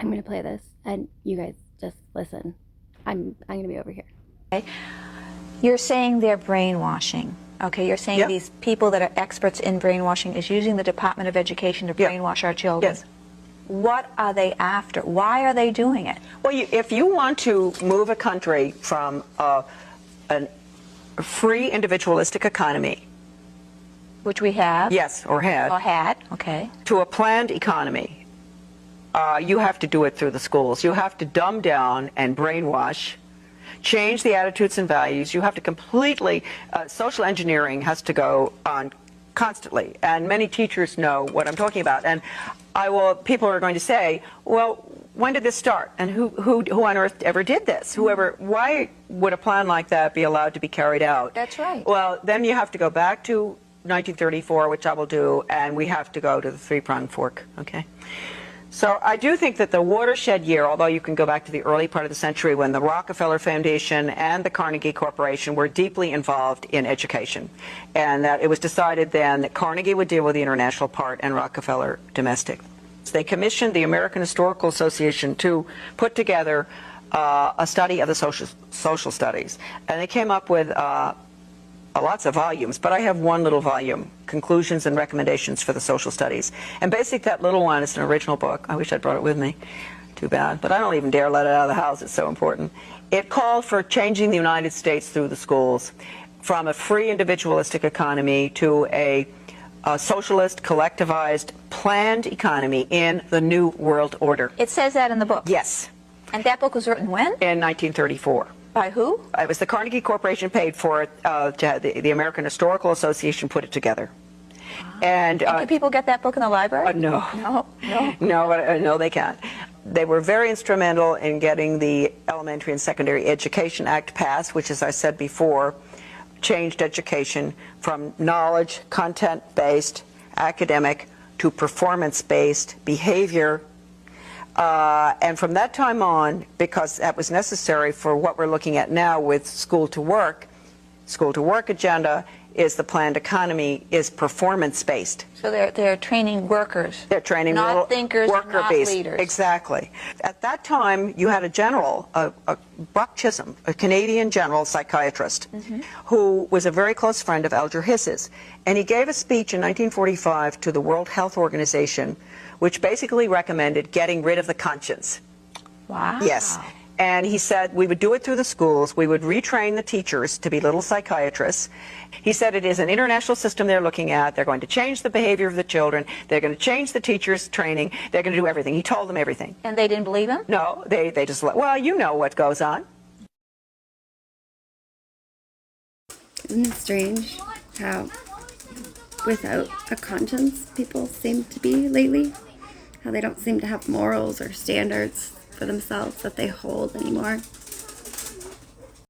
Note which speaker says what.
Speaker 1: I'm going to play this, and you guys just listen. I'm going to be over here.
Speaker 2: Okay. You're saying they're brainwashing. Okay, you're saying these people that are experts in brainwashing is using the Department of Education to brainwash our children.
Speaker 3: Yes.
Speaker 2: What are they after? Why are they doing it?
Speaker 3: Well, if you want to move a country from a free individualistic economy,
Speaker 2: Which we have.
Speaker 3: yes, or had,
Speaker 2: Or had, okay.
Speaker 3: to a planned economy, you have to do it through the schools. You have to dumb down and brainwash, change the attitudes and values. You have to completely, social engineering has to go on constantly, and many teachers know what I'm talking about. And people are going to say, well, when did this start? And who on earth ever did this? Why would a plan like that be allowed to be carried out?
Speaker 2: That's right.
Speaker 3: Well, then you have to go back to 1934, which I will do, and we have to go to the three-pronged fork, okay? So I do think that the watershed year, although you can go back to the early part of the century when the Rockefeller Foundation and the Carnegie Corporation were deeply involved in education, and that it was decided then that Carnegie would deal with the international part and Rockefeller domestic. They commissioned the American Historical Association to put together a study of the social studies, and they came up with lots of volumes, but I have one little volume, Conclusions and Recommendations for the Social Studies. And basically that little one is an original book. I wish I'd brought it with me. Too bad. But I don't even dare let it out of the house. It's so important. It called for changing the United States through the schools from a free individualistic economy to a socialist, collectivized, planned economy in the New World Order.
Speaker 2: It says that in the book?
Speaker 3: Yes.
Speaker 2: And that book was written when?
Speaker 3: In 1934.
Speaker 2: By who?
Speaker 3: It was the Carnegie Corporation paid for it. The American Historical Association put it together. And
Speaker 2: can people get that book in the library?
Speaker 3: no.
Speaker 2: No? No?
Speaker 3: No, they can't. They were very instrumental in getting the Elementary and Secondary Education Act passed, which, as I said before, changed education from knowledge, content-based, academic, to performance-based behavior. And from that time on, because that was necessary for what we're looking at now with school to work agenda is the planned economy is performance-based.
Speaker 2: So they're training workers.
Speaker 3: They're training
Speaker 2: not thinkers, not
Speaker 3: worker-based.
Speaker 2: leaders.
Speaker 3: Exactly. At that time, you had a general, Buck Chisholm, a Canadian general psychiatrist, who was a very close friend of Alger Hiss's. And he gave a speech in 1945 to the World Health Organization, which basically recommended getting rid of the conscience.
Speaker 2: Wow.
Speaker 3: Yes. And he said we would do it through the schools. We would retrain the teachers to be little psychiatrists. He said it is an international system they're looking at. They're going to change the behavior of the children. They're going to change the teachers' training. They're going to do everything. He told them everything.
Speaker 2: And they didn't believe him?
Speaker 3: No, they just let, well, you know what goes on.
Speaker 1: Isn't it strange how without a conscience people seem to be lately? How they don't seem to have morals or standards for themselves that they hold anymore.